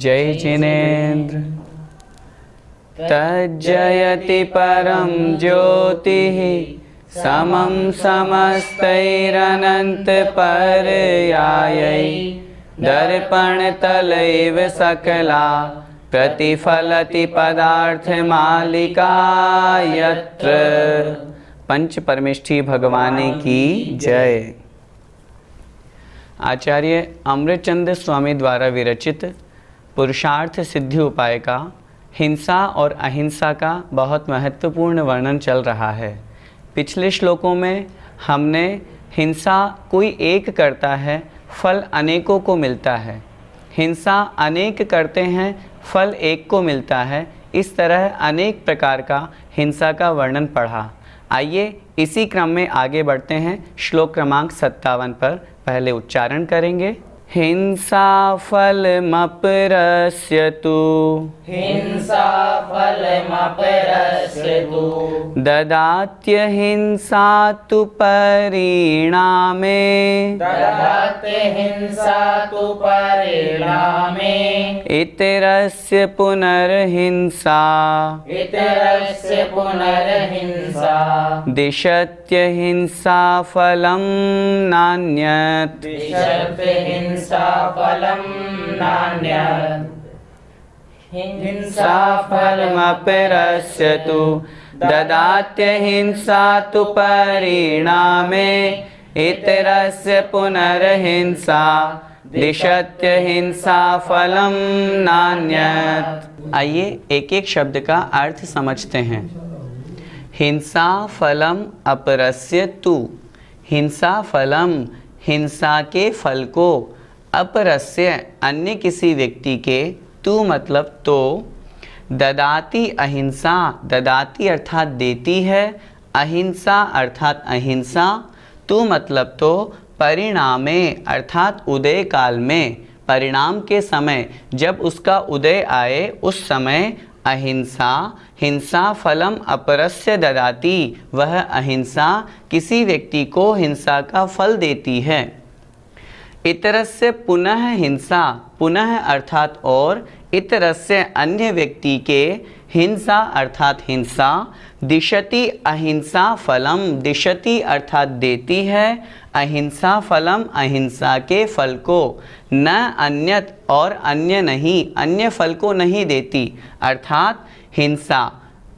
जय जिनेन्द्र तज्जयति परम ज्योतिः समं समस्तैरनंत पर्यायै दर्पणतलैव सकला प्रतिफलति पदार्थमालिका यत्र। पंच परमेष्ठी भगवान की जय। आचार्य अमृतचंद स्वामी द्वारा विरचित पुरुषार्थ सिद्धि उपाय का हिंसा और अहिंसा का बहुत महत्वपूर्ण वर्णन चल रहा है। पिछले श्लोकों में हमने हिंसा कोई एक करता है, फल अनेकों को मिलता है, हिंसा अनेक करते हैं, फल एक को मिलता है, इस तरह अनेक प्रकार का हिंसा का वर्णन पढ़ा। आइए इसी क्रम में आगे बढ़ते हैं। श्लोक क्रमांक 57 पर पहले उच्चारण करेंगे। हिंसा फलमपरस्यतु हिंसा फलमपरस्यतु ददात्यहिंसा तु परिणामे ददाते हिंसा तु परिणामे इतरस्य पुनर्हिंसा इतरस्य पुनर्हिंसा दिशत्यहिंसा फलं नान्यत् दिशते हिंसा फलं नान्यत्। हिंसा फलमपरस्यतु ददात्यहिंसा तु परिणामे इतरस्य पुनर्हिंसा दिशत्यहिंसा फलं नान्यत्। आइए एक एक शब्द का अर्थ समझते हैं। हिंसा फलम अपरस्य तु, हिंसा फलम हिंसा के फल को, अपरस्य अन्य किसी व्यक्ति के, तु मतलब तो, ददाति अहिंसा, ददाति अर्थात देती है, अहिंसा अर्थात अहिंसा, तु मतलब तो, परिणामे अर्थात उदय काल में, परिणाम के समय जब उसका उदय आए उस समय अहिंसा, हिंसा फलम अपरस्य ददाति, वह अहिंसा किसी व्यक्ति को हिंसा का फल देती है। इतरस्य पुनः हिंसा, पुनः अर्थात और, इतरस्य अन्य व्यक्ति के, हिंसा अर्थात हिंसा, दिशति अहिंसा फलम, दिशति अर्थात देती है, अहिंसा फलम अहिंसा के फल को, न अन्यत और अन्य नहीं, अन्य फल को नहीं देती, अर्थात हिंसा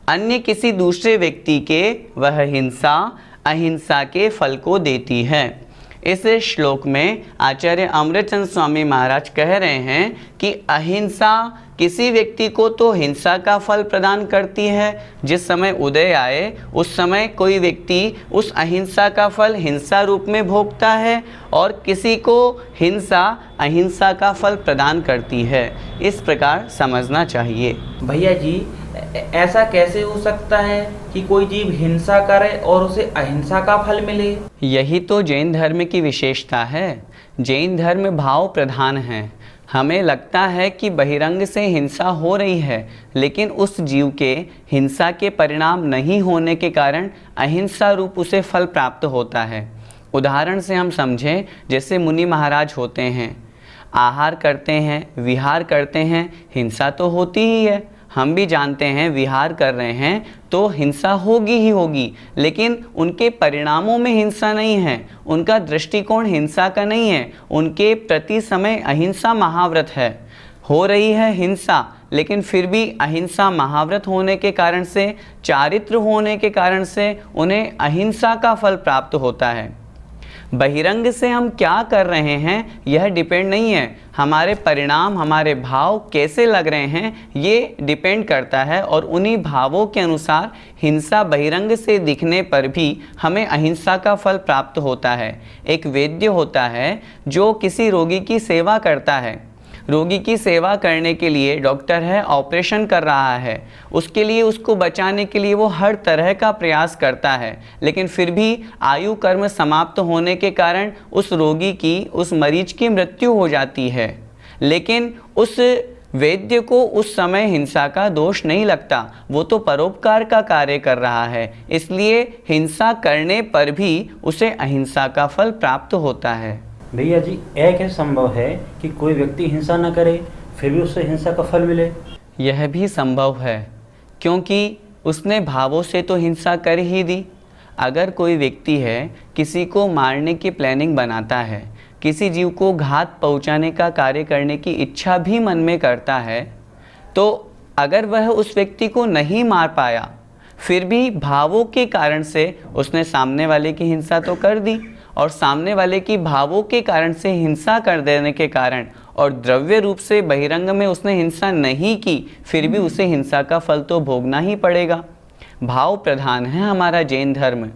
अन्य किसी दूसरे व्यक्ति के, वह हिंसा अहिंसा के फल को देती है। इस श्लोक में आचार्य अमृतचंद स्वामी महाराज कह रहे हैं कि अहिंसा किसी व्यक्ति को तो हिंसा का फल प्रदान करती है, जिस समय उदय आए उस समय कोई व्यक्ति उस अहिंसा का फल हिंसा रूप में भोगता है, और किसी को हिंसा अहिंसा का फल प्रदान करती है। इस प्रकार समझना चाहिए। भैया जी, ऐसा कैसे हो सकता है कि कोई जीव हिंसा करे और उसे अहिंसा का फल मिले? यही तो जैन धर्म की विशेषता है। जैन धर्म भाव प्रधान है। हमें लगता है कि बहिरंग से हिंसा हो रही है, लेकिन उस जीव के हिंसा के परिणाम नहीं होने के कारण अहिंसा रूप उसे फल प्राप्त होता है। उदाहरण से हम समझें, जैसे मुनि महाराज होते हैं, आहार करते हैं, विहार करते हैं, हिंसा तो होती ही है। हम भी जानते हैं विहार कर रहे हैं तो हिंसा होगी ही होगी, लेकिन उनके परिणामों में हिंसा नहीं है, उनका दृष्टिकोण हिंसा का नहीं है, उनके प्रति समय अहिंसा महाव्रत है। हो रही है हिंसा, लेकिन फिर भी अहिंसा महाव्रत होने के कारण से, चारित्र होने के कारण से उन्हें अहिंसा का फल प्राप्त होता है। बहिरंग से हम क्या कर रहे हैं यह डिपेंड नहीं है, हमारे परिणाम, हमारे भाव कैसे लग रहे हैं ये डिपेंड करता है। और उन्हीं भावों के अनुसार हिंसा बहिरंग से दिखने पर भी हमें अहिंसा का फल प्राप्त होता है। एक वैद्य होता है जो किसी रोगी की सेवा करता है, रोगी की सेवा करने के लिए डॉक्टर है, ऑपरेशन कर रहा है, उसके लिए उसको बचाने के लिए वो हर तरह का प्रयास करता है, लेकिन फिर भी आयु कर्म समाप्त होने के कारण उस रोगी की, उस मरीज की मृत्यु हो जाती है। लेकिन उस वैद्य को उस समय हिंसा का दोष नहीं लगता, वो तो परोपकार का कार्य कर रहा है, इसलिए हिंसा करने पर भी उसे अहिंसा का फल प्राप्त होता है। भैया जी, एक है संभव है कि कोई व्यक्ति हिंसा न करे फिर भी उसे हिंसा का फल मिले? यह भी संभव है, क्योंकि उसने भावों से तो हिंसा कर ही दी। अगर कोई व्यक्ति है किसी को मारने की प्लानिंग बनाता है, किसी जीव को घात पहुंचाने का कार्य करने की इच्छा भी मन में करता है, तो अगर वह उस व्यक्ति को नहीं मार पाया फिर भी भावों के कारण से उसने सामने वाले की हिंसा तो कर दी, और सामने वाले की भावों के कारण से हिंसा कर देने के कारण और द्रव्य रूप से बहिरंग में उसने हिंसा नहीं की, फिर भी उसे हिंसा का फल तो भोगना ही पड़ेगा। भाव प्रधान है हमारा जैन धर्म।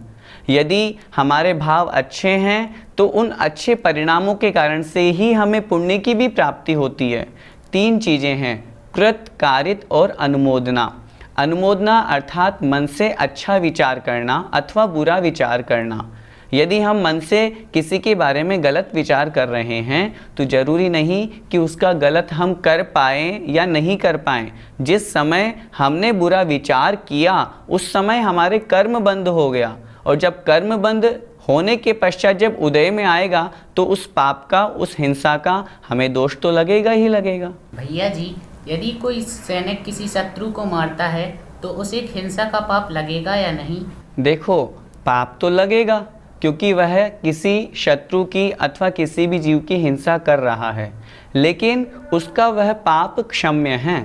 यदि हमारे भाव अच्छे हैं तो उन अच्छे परिणामों के कारण से ही हमें पुण्य की भी प्राप्ति होती है। 3 चीज़ें हैं, कृत, कारित और अनुमोदना। अनुमोदना अर्थात मन से अच्छा विचार करना अथवा बुरा विचार करना। यदि हम मन से किसी के बारे में गलत विचार कर रहे हैं तो ज़रूरी नहीं कि उसका गलत हम कर पाएँ या नहीं कर पाएँ। जिस समय हमने बुरा विचार किया उस समय हमारे कर्म बंद हो गया, और जब कर्म बंद होने के पश्चात जब उदय में आएगा तो उस पाप का, उस हिंसा का हमें दोष तो लगेगा ही लगेगा। भैया जी, यदि कोई सैनिक किसी शत्रु को मारता है तो उसे हिंसा का पाप लगेगा या नहीं? देखो, पाप तो लगेगा, क्योंकि वह किसी शत्रु की अथवा किसी भी जीव की हिंसा कर रहा है, लेकिन उसका वह पाप क्षम्य है,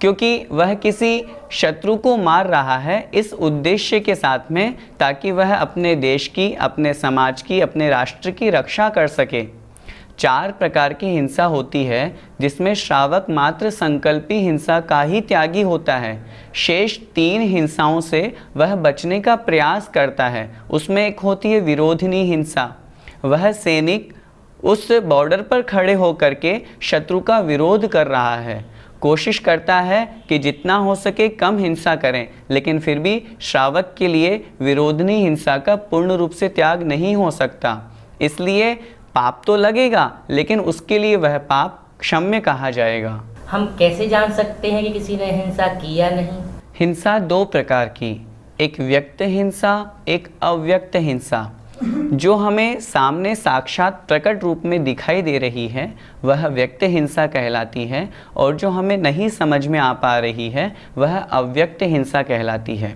क्योंकि वह किसी शत्रु को मार रहा है इस उद्देश्य के साथ में ताकि वह अपने देश की, अपने समाज की, अपने राष्ट्र की रक्षा कर सके। 4 प्रकार की हिंसा होती है जिसमें श्रावक मात्र संकल्पी हिंसा का ही त्यागी होता है। शेष 3 हिंसाओं से वह बचने का प्रयास करता है। उसमें एक होती है विरोधिनी हिंसा। वह सैनिक उस बॉर्डर पर खड़े होकर के शत्रु का विरोध कर रहा है, कोशिश करता है कि जितना हो सके कम हिंसा करें, लेकिन फिर भी श्रावक के लिए विरोधिनी हिंसा का पूर्ण रूप से त्याग नहीं हो सकता। इसलिए पाप तो लगेगा, लेकिन उसके लिए वह पाप क्षम्य कहा जाएगा। हम कैसे जान सकते हैं कि किसी ने हिंसा की या नहीं? हिंसा 2 प्रकार की, एक व्यक्त हिंसा, एक अव्यक्त हिंसा। जो हमें सामने साक्षात प्रकट रूप में दिखाई दे रही है वह व्यक्त हिंसा कहलाती है, और जो हमें नहीं समझ में आ पा रही है वह अव्यक्त हिंसा कहलाती है।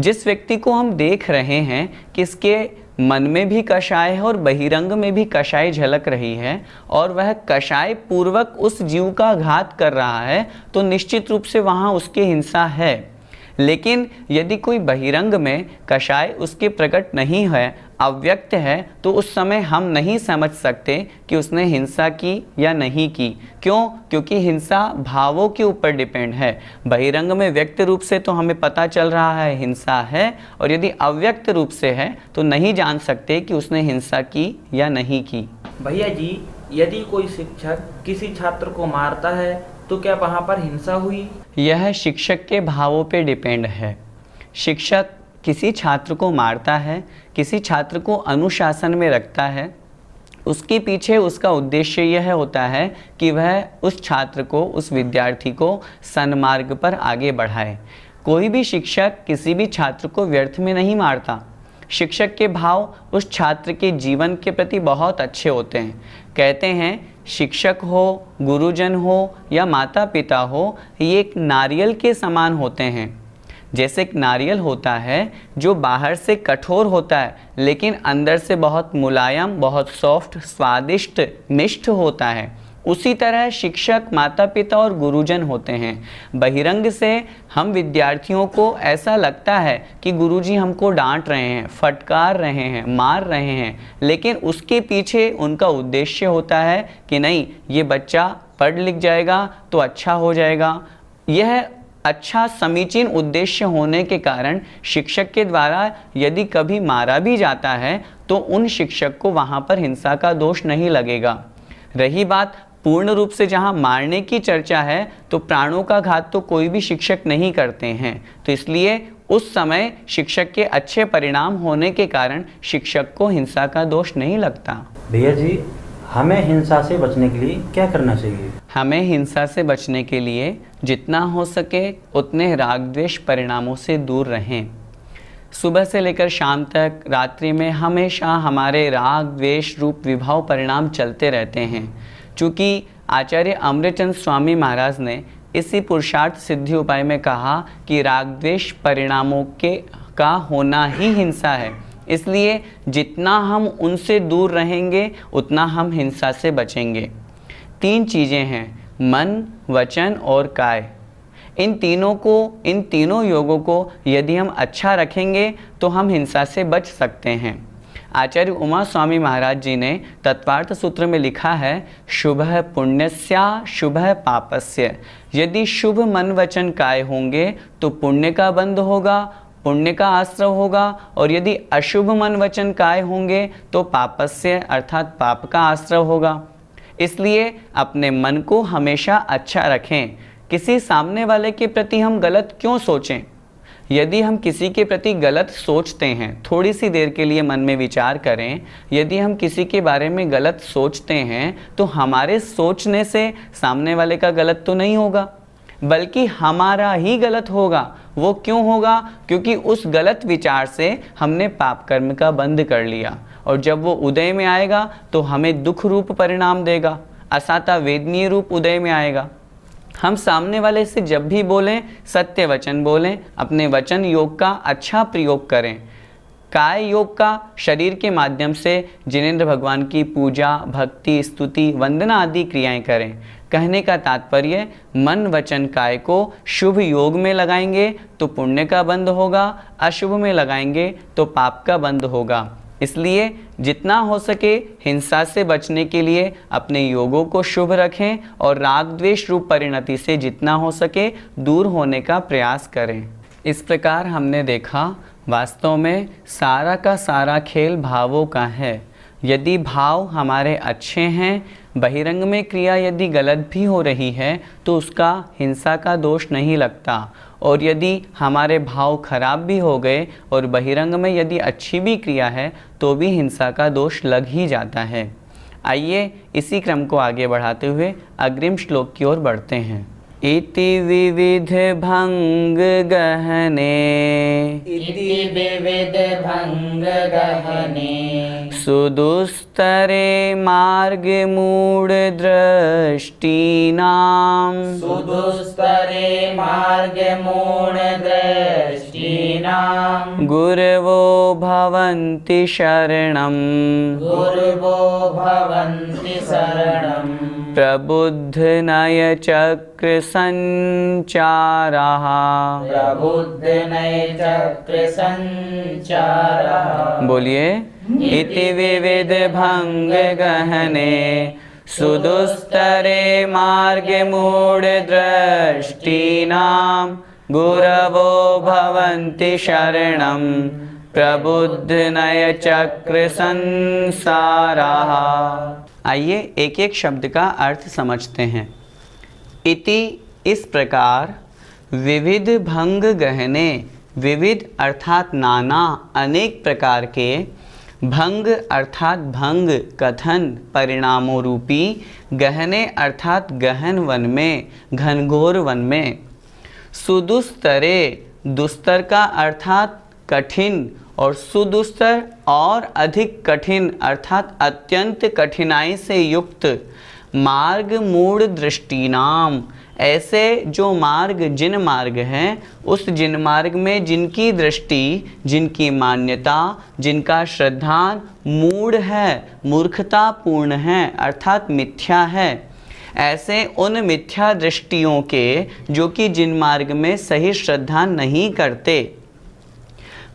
जिस व्यक्ति को हम देख रहे हैं कि इसके मन में भी कषाय है और बहिरंग में भी कषाय झलक रही है, और वह कषाय पूर्वक उस जीव का घात कर रहा है, तो निश्चित रूप से वहाँ उसकी हिंसा है। लेकिन यदि कोई बहिरंग में कषाय उसके प्रकट नहीं है, अव्यक्त है, तो उस समय हम नहीं समझ सकते कि उसने हिंसा की या नहीं की। क्यों? क्योंकि हिंसा भावों के ऊपर डिपेंड है। बहिरंग में व्यक्त रूप से तो हमें पता चल रहा है हिंसा है, और यदि अव्यक्त रूप से है तो नहीं जान सकते कि उसने हिंसा की या नहीं की। भैया जी, यदि कोई शिक्षक किसी छात्र को मारता है तो क्या वहाँ पर हिंसा हुई? यह शिक्षक के भावों पे डिपेंड है। शिक्षक किसी छात्र को मारता है, किसी छात्र को अनुशासन में रखता है, उसके पीछे उसका उद्देश्य यह होता है कि वह उस छात्र को, उस विद्यार्थी को सन्मार्ग पर आगे बढ़ाए। कोई भी शिक्षक किसी भी छात्र को व्यर्थ में नहीं मारता। शिक्षक के भाव उस छात्र के जीवन के प्रति बहुत अच्छे होते हैं। कहते हैं शिक्षक हो, गुरुजन हो या माता पिता हो, ये एक नारियल के समान होते हैं। जैसे एक नारियल होता है जो बाहर से कठोर होता है लेकिन अंदर से बहुत मुलायम, बहुत सॉफ्ट, स्वादिष्ट, मिष्ट होता है। उसी तरह शिक्षक, माता पिता और गुरुजन होते हैं। बहिरंग से हम विद्यार्थियों को ऐसा लगता है कि गुरुजी हमको डांट रहे हैं, फटकार रहे हैं, मार रहे हैं, लेकिन उसके पीछे उनका उद्देश्य होता है कि नहीं, ये बच्चा पढ़ लिख जाएगा तो अच्छा हो जाएगा। यह अच्छा समीचीन उद्देश्य होने के कारण शिक्षक के द्वारा यदि कभी मारा भी जाता है तो उन शिक्षक को वहाँ पर हिंसा का दोष नहीं लगेगा। रही बात पूर्ण रूप से जहाँ मारने की चर्चा है तो प्राणों का घात तो कोई भी शिक्षक नहीं करते हैं, तो इसलिए उस समय शिक्षक के अच्छे परिणाम होने के कारण शिक्षक को हिंसा का दोष नहीं लगता। भैया जी, हमें हिंसा से बचने के लिए क्या करना चाहिए? हमें हिंसा से बचने के लिए जितना हो सके उतने राग द्वेष परिणामों से दूर रहें। सुबह से लेकर शाम तक रात्रि में हमेशा हमारे राग द्वेष रूप विभाव परिणाम चलते रहते हैं। चूँकि आचार्य अमृतचंद स्वामी महाराज ने इसी पुरुषार्थ सिद्धि उपाय में कहा कि राग द्वेष परिणामों का होना ही हिंसा है, इसलिए जितना हम उनसे दूर रहेंगे उतना हम हिंसा से बचेंगे। 3 चीज़ें हैं, मन, वचन और काय। इन तीनों योगों को यदि हम अच्छा रखेंगे तो हम हिंसा से बच सकते हैं। आचार्य उमा स्वामी महाराज जी ने तत्वार्थ सूत्र में लिखा है, शुभः पुण्यस्या शुभः पापस्य। यदि शुभ मन वचन काय होंगे तो पुण्य का बंध होगा, पुण्य का आश्रय होगा, और यदि अशुभ मन वचन काय होंगे तो पापस्य अर्थात पाप का आश्रय होगा। इसलिए अपने मन को हमेशा अच्छा रखें। किसी सामने वाले के प्रति हम गलत क्यों सोचें? यदि हम किसी के प्रति गलत सोचते हैं, थोड़ी सी देर के लिए मन में विचार करें, यदि हम किसी के बारे में गलत सोचते हैं तो हमारे सोचने से सामने वाले का गलत तो नहीं होगा, बल्कि हमारा ही गलत होगा। वो क्यों होगा? क्योंकि उस गलत विचार से हमने पाप कर्म का बंध कर लिया, और जब वो उदय में आएगा तो हमें दुख रूप परिणाम देगा, असाता वेदनीय रूप उदय में आएगा। हम सामने वाले से जब भी बोलें सत्य वचन बोलें, अपने वचन योग का अच्छा प्रयोग करें। काय योग का शरीर के माध्यम से जिनेंद्र भगवान की पूजा, भक्ति, स्तुति, वंदना आदि क्रियाएं करें। कहने का तात्पर्य, मन वचन काय को शुभ योग में लगाएंगे तो पुण्य का बंध होगा, अशुभ में लगाएंगे तो पाप का बंध होगा। इसलिए जितना हो सके हिंसा से बचने के लिए अपने योगों को शुभ रखें और राग द्वेष रूप परिणति से जितना हो सके दूर होने का प्रयास करें। इस प्रकार हमने देखा, वास्तव में सारा का सारा खेल भावों का है। यदि भाव हमारे अच्छे हैं, बहिरंग में क्रिया यदि गलत भी हो रही है तो उसका हिंसा का दोष नहीं लगता, और यदि हमारे भाव खराब भी हो गए और बहिरंग में यदि अच्छी भी क्रिया है तो भी हिंसा का दोष लग ही जाता है। आइए इसी क्रम को आगे बढ़ाते हुए अग्रिम श्लोक की ओर बढ़ते हैं। इति विविध भंग गहने, इति विविध भंग गहने, सुदुस्तरे मार्ग मूढ़ दृष्टीनाम, सुदुस्तरे मार्ग मूढ़ दृष्टीनाम, गुरवो भवन्ति शरणं, गुरवो भवन्ति शरणं, प्रबुद्ध नय चक्र संचारः, प्रबुद्ध नय चक्र संचारः। बोलिए, इति विविध भंग गहने, सुदुस्तरे मार्ग मूढ़ दृष्टीनां, गुरवो भवन्ति शरणं, प्रबुद्ध नय चक्र संसारः। आइए एक एक शब्द का अर्थ समझते हैं। इति इस प्रकार, विविध भंग गहने, विविध अर्थात नाना, अनेक प्रकार के, भंग अर्थात भंग, कथन, परिणामों रूपी, गहने अर्थात गहन वन में, घनघोर वन में, सुदुस्तरे, दुस्तर का अर्थात कठिन, और सुदुस्तर और अधिक कठिन अर्थात अत्यंत कठिनाई से युक्त, मार्ग मूढ़ दृष्टीनाम, ऐसे जो मार्ग जिन मार्ग हैं, उस जिन मार्ग में जिनकी दृष्टि, जिनकी मान्यता, जिनका श्रद्धान मूढ़ है, मूर्खतापूर्ण है अर्थात मिथ्या है, ऐसे उन मिथ्या दृष्टियों के जो कि जिन मार्ग में सही श्रद्धा नहीं करते।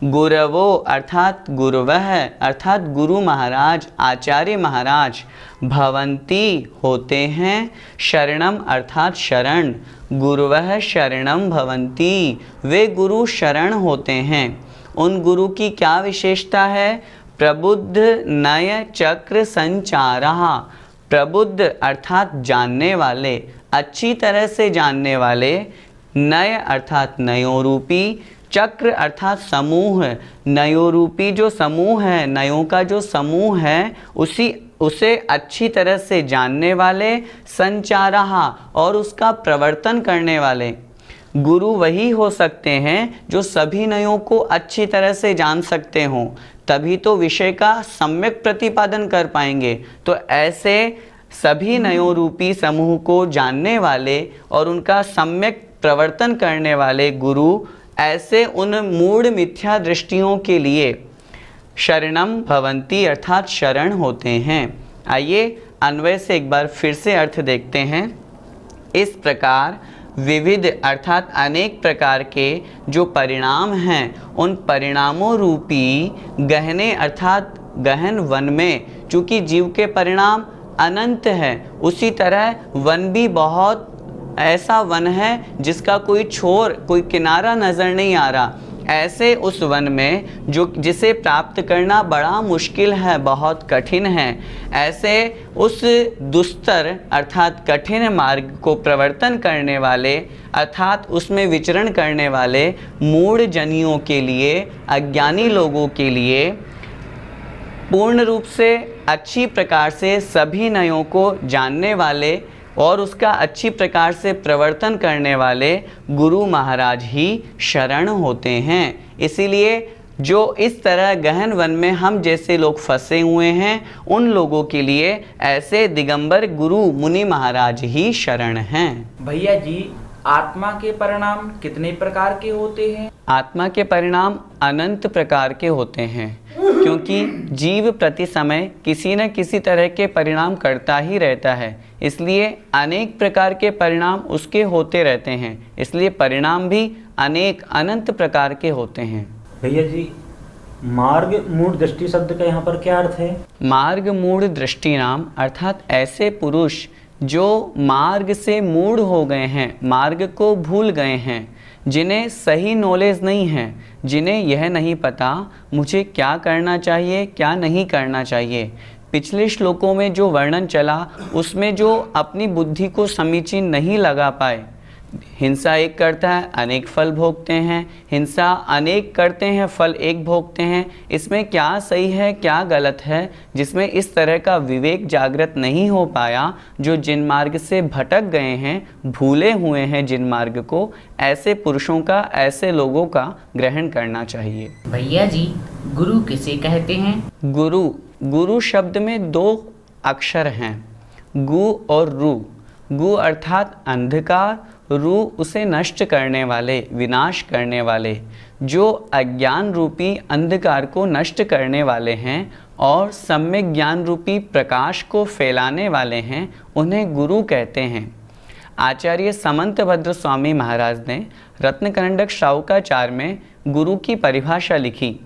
गुरवो अर्थात गुरुवः अर्थात गुरु महाराज, आचार्य महाराज, भवन्ति होते हैं, शरणम अर्थात शरण, गुरुवः शरणम भवन्ति, वे गुरु शरण होते हैं। उन गुरु की क्या विशेषता है? प्रबुद्ध नय चक्र संचारः, प्रबुद्ध अर्थात जानने वाले, अच्छी तरह से जानने वाले, नय अर्थात नयोरूपी, चक्र अर्थात समूह, नयोरूपी जो समूह है, नयों का जो समूह है उसे अच्छी तरह से जानने वाले, संचारहा और उसका प्रवर्तन करने वाले। गुरु वही हो सकते हैं जो सभी नयों को अच्छी तरह से जान सकते हों, तभी तो विषय का सम्यक प्रतिपादन कर पाएंगे। तो ऐसे सभी नयों रूपी समूह को जानने वाले और उनका सम्यक प्रवर्तन करने वाले गुरु ऐसे उन मूढ़ मिथ्या दृष्टियों के लिए शरणम भवन्ति अर्थात शरण होते हैं। आइए अन्वय से एक बार फिर से अर्थ देखते हैं। इस प्रकार विविध अर्थात अनेक प्रकार के जो परिणाम हैं, उन परिणामों रूपी गहने अर्थात गहन वन में, चूँकि जीव के परिणाम अनंत है, उसी तरह वन भी बहुत ऐसा वन है जिसका कोई छोर, कोई किनारा नज़र नहीं आ रहा। ऐसे उस वन में जिसे प्राप्त करना बड़ा मुश्किल है, बहुत कठिन है, ऐसे उस दुस्तर अर्थात कठिन मार्ग को प्रवर्तन करने वाले अर्थात उसमें विचरण करने वाले मूढ़ जनियों के लिए, अज्ञानी लोगों के लिए पूर्ण रूप से अच्छी प्रकार से सभी नयों को जानने वाले और उसका अच्छी प्रकार से प्रवर्तन करने वाले गुरु महाराज ही शरण होते हैं। इसीलिए जो इस तरह गहन वन में हम जैसे लोग फंसे हुए हैं, उन लोगों के लिए ऐसे दिगंबर गुरु मुनि महाराज ही शरण हैं। भैया जी, आत्मा के परिणाम कितने प्रकार के होते हैं? आत्मा के परिणाम अनंत प्रकार के होते हैं, क्योंकि जीव प्रति समय किसी न किसी तरह के परिणाम करता ही रहता है, इसलिए अनेक प्रकार के परिणाम उसके होते रहते हैं। इसलिए परिणाम भी अनेक अनंत प्रकार के होते हैं। भैया जी, मार्ग मूढ़ दृष्टि शब्द का यहाँ पर क्या अर्थ है? मार्ग मूढ़ दृष्टि नाम अर्थात ऐसे पुरुष जो मार्ग से मूढ़ हो गए हैं, मार्ग को भूल गए हैं, जिन्हें सही नॉलेज नहीं है, जिन्हें यह नहीं पता मुझे क्या करना चाहिए, क्या नहीं करना चाहिए। पिछले श्लोकों में जो वर्णन चला उसमें जो अपनी बुद्धि को समीचीन नहीं लगा पाए, हिंसा एक करता है अनेक फल भोगते हैं, हिंसा अनेक करते हैं फल एक भोगते हैं, इसमें क्या सही है क्या गलत है, जिसमें इस तरह का विवेक जागृत नहीं हो पाया, जो जिन मार्ग से भटक गए हैं, भूले हुए हैं जिन मार्ग को, ऐसे पुरुषों का, ऐसे लोगों का ग्रहण करना चाहिए। भैया जी, गुरु किसे कहते हैं? गुरु शब्द में दो अक्षर हैं, गु और रु। गु अर्थात अंधकार, रु उसे नष्ट करने वाले, विनाश करने वाले, जो अज्ञान रूपी अंधकार को नष्ट करने वाले हैं और सम्यक ज्ञान रूपी प्रकाश को फैलाने वाले हैं, उन्हें गुरु कहते हैं। आचार्य समंतभद्र स्वामी महाराज ने रत्नकंडक श्रावकाचार में गुरु की परिभाषा लिखी।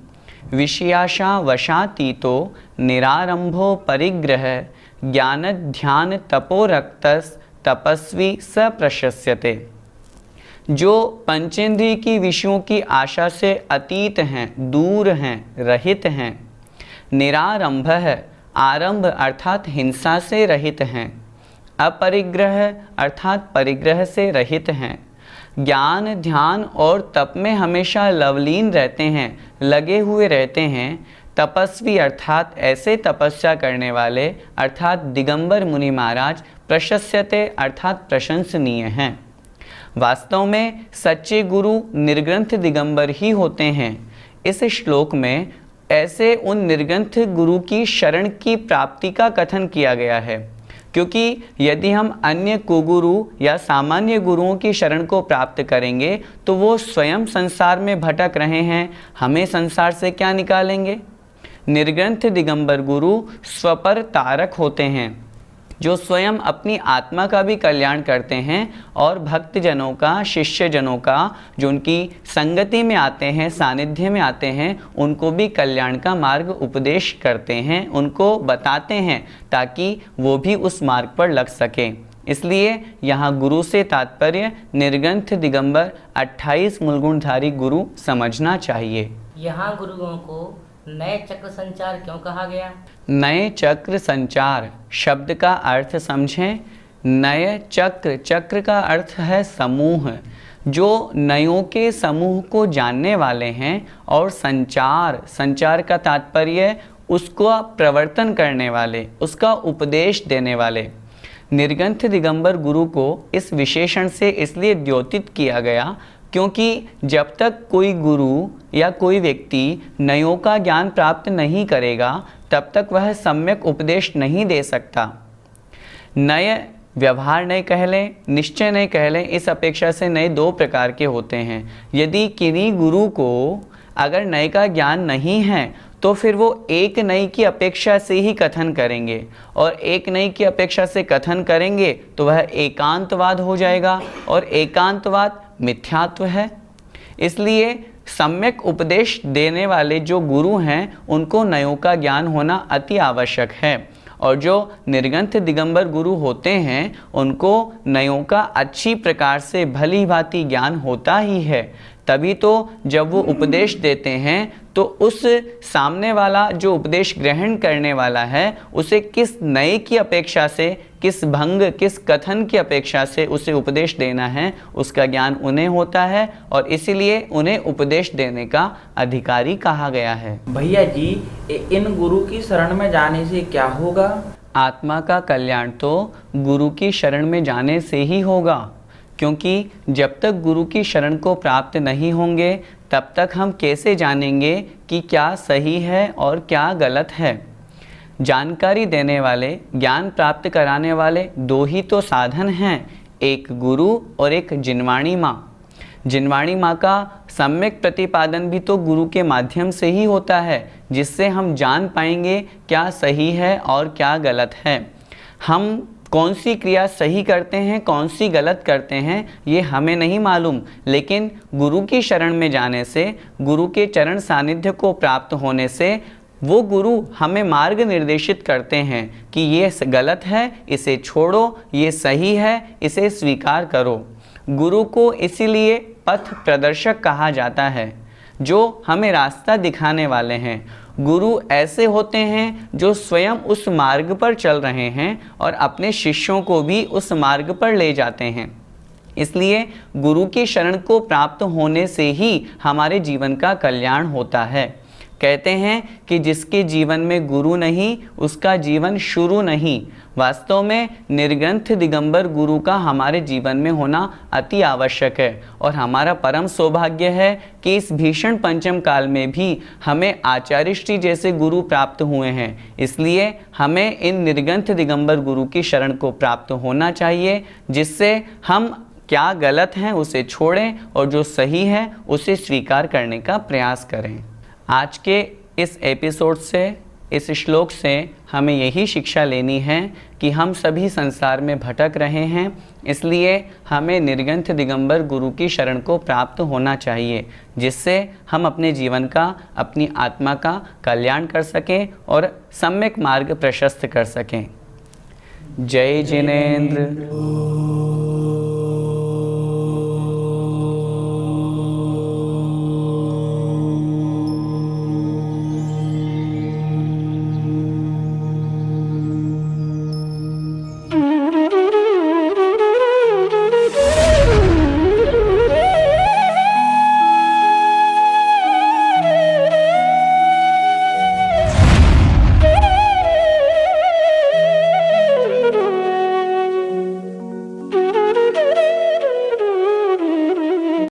विषयाशा वशातीतो निरारंभो परिग्रह ज्ञान ध्यान तपोरक्तस तपस्वी स प्रशस्यते। जो पंचेंद्रिय की विषयों की आशा से अतीत हैं, दूर हैं, रहित हैं, निरारंभ है, आरंभ अर्थात हिंसा से रहित हैं, अपरिग्रह अर्थात परिग्रह से रहित हैं, ज्ञान ध्यान और तप में हमेशा लवलीन रहते हैं, लगे हुए रहते हैं, तपस्वी अर्थात ऐसे तपस्या करने वाले अर्थात दिगंबर मुनि महाराज प्रशस्यते अर्थात प्रशंसनीय हैं। वास्तव में सच्चे गुरु निर्ग्रंथ दिगंबर ही होते हैं। इस श्लोक में ऐसे उन निर्ग्रंथ गुरु की शरण की प्राप्ति का कथन किया गया है, क्योंकि यदि हम अन्य कुगुरु या सामान्य गुरुओं की शरण को प्राप्त करेंगे तो वो स्वयं संसार में भटक रहे हैं, हमें संसार से क्या निकालेंगे। निर्ग्रंथ दिगंबर गुरु स्वपर तारक होते हैं। जो स्वयं अपनी आत्मा का भी कल्याण करते हैं और भक्तजनों का, शिष्यजनों का, जो उनकी संगति में आते हैं, सानिध्य में आते हैं, उनको भी कल्याण का मार्ग उपदेश करते हैं, उनको बताते हैं ताकि वो भी उस मार्ग पर लग सकें। इसलिए यहाँ गुरु से तात्पर्य निर्ग्रंथ दिगंबर 28 मूलगुणधारी गुरु समझना चाहिए। यहाँ गुरुओं को नए चक्र संचार क्यों कहा गया? नए चक्र संचार शब्द का अर्थ समझें। नए चक्र, चक्र का अर्थ है समूह, जो नयों के समूह को जानने वाले हैं, और संचार, संचार का तात्पर्य उसको प्रवर्तन करने वाले, उसका उपदेश देने वाले। निर्ग्रंथ दिगंबर गुरु को इस विशेषण से इसलिए द्योतित किया गया क्योंकि जब तक कोई गुरु या कोई व्यक्ति नयों का ज्ञान प्राप्त नहीं करेगा तब तक वह सम्यक उपदेश नहीं दे सकता। नए व्यवहार नए कह लें, निश्चय नए कह लें, इस अपेक्षा से नए दो प्रकार के होते हैं। यदि किन्हीं गुरु को अगर नए का ज्ञान नहीं है तो फिर वो एक नई की अपेक्षा से ही कथन करेंगे, और एक नई की अपेक्षा से कथन करेंगे तो वह एकांतवाद हो जाएगा, और एकांतवाद मिथ्यात्व है। इसलिए सम्यक उपदेश देने वाले जो गुरु हैं उनको नयों का ज्ञान होना अति आवश्यक है, और जो निर्ग्रंथ दिगंबर गुरु होते हैं उनको नयों का अच्छी प्रकार से भली भांति ज्ञान होता ही है। तभी तो जब वो उपदेश देते हैं तो उस सामने वाला जो उपदेश ग्रहण करने वाला है उसे किस नए की अपेक्षा से, किस भंग, किस कथन की अपेक्षा से उसे उपदेश देना है, उसका ज्ञान उन्हें होता है, और इसीलिए उन्हें उपदेश देने का अधिकारी कहा गया है। भैया जी, इन गुरु की शरण में जाने से क्या होगा? आत्मा का कल्याण तो गुरु की शरण में जाने से ही होगा, क्योंकि जब तक गुरु की शरण को प्राप्त नहीं होंगे तब तक हम कैसे जानेंगे कि क्या सही है और क्या गलत है। जानकारी देने वाले, ज्ञान प्राप्त कराने वाले दो ही तो साधन हैं, एक गुरु और एक जिनवाणी माँ। जिनवाणी माँ का सम्यक प्रतिपादन भी तो गुरु के माध्यम से ही होता है, जिससे हम जान पाएंगे क्या सही है और क्या गलत है। हम कौन सी क्रिया सही करते हैं, कौन सी गलत करते हैं, ये हमें नहीं मालूम, लेकिन गुरु की शरण में जाने से, गुरु के चरण सानिध्य को प्राप्त होने से वो गुरु हमें मार्ग निर्देशित करते हैं कि ये गलत है, इसे छोड़ो, ये सही है, इसे स्वीकार करो। गुरु को इसीलिए पथ प्रदर्शक कहा जाता है, जो हमें रास्ता दिखाने वाले हैं। गुरु ऐसे होते हैं जो स्वयं उस मार्ग पर चल रहे हैं और अपने शिष्यों को भी उस मार्ग पर ले जाते हैं। इसलिए गुरु की शरण को प्राप्त होने से ही हमारे जीवन का कल्याण होता है। कहते हैं कि जिसके जीवन में गुरु नहीं उसका जीवन शुरू नहीं। वास्तव में निर्ग्रंथ दिगंबर गुरु का हमारे जीवन में होना अति आवश्यक है, और हमारा परम सौभाग्य है कि इस भीषण पंचम काल में भी हमें आचार्य श्री जैसे गुरु प्राप्त हुए हैं। इसलिए हमें इन निर्ग्रंथ दिगंबर गुरु की शरण को प्राप्त होना चाहिए, जिससे हम क्या गलत हैं उसे छोड़ें और जो सही है उसे स्वीकार करने का प्रयास करें। आज के इस एपिसोड से, इस श्लोक से हमें यही शिक्षा लेनी है कि हम सभी संसार में भटक रहे हैं, इसलिए हमें निर्ग्रंथ दिगंबर गुरु की शरण को प्राप्त होना चाहिए, जिससे हम अपने जीवन का, अपनी आत्मा का कल्याण कर सकें और सम्यक मार्ग प्रशस्त कर सकें। जय जिनेंद्र।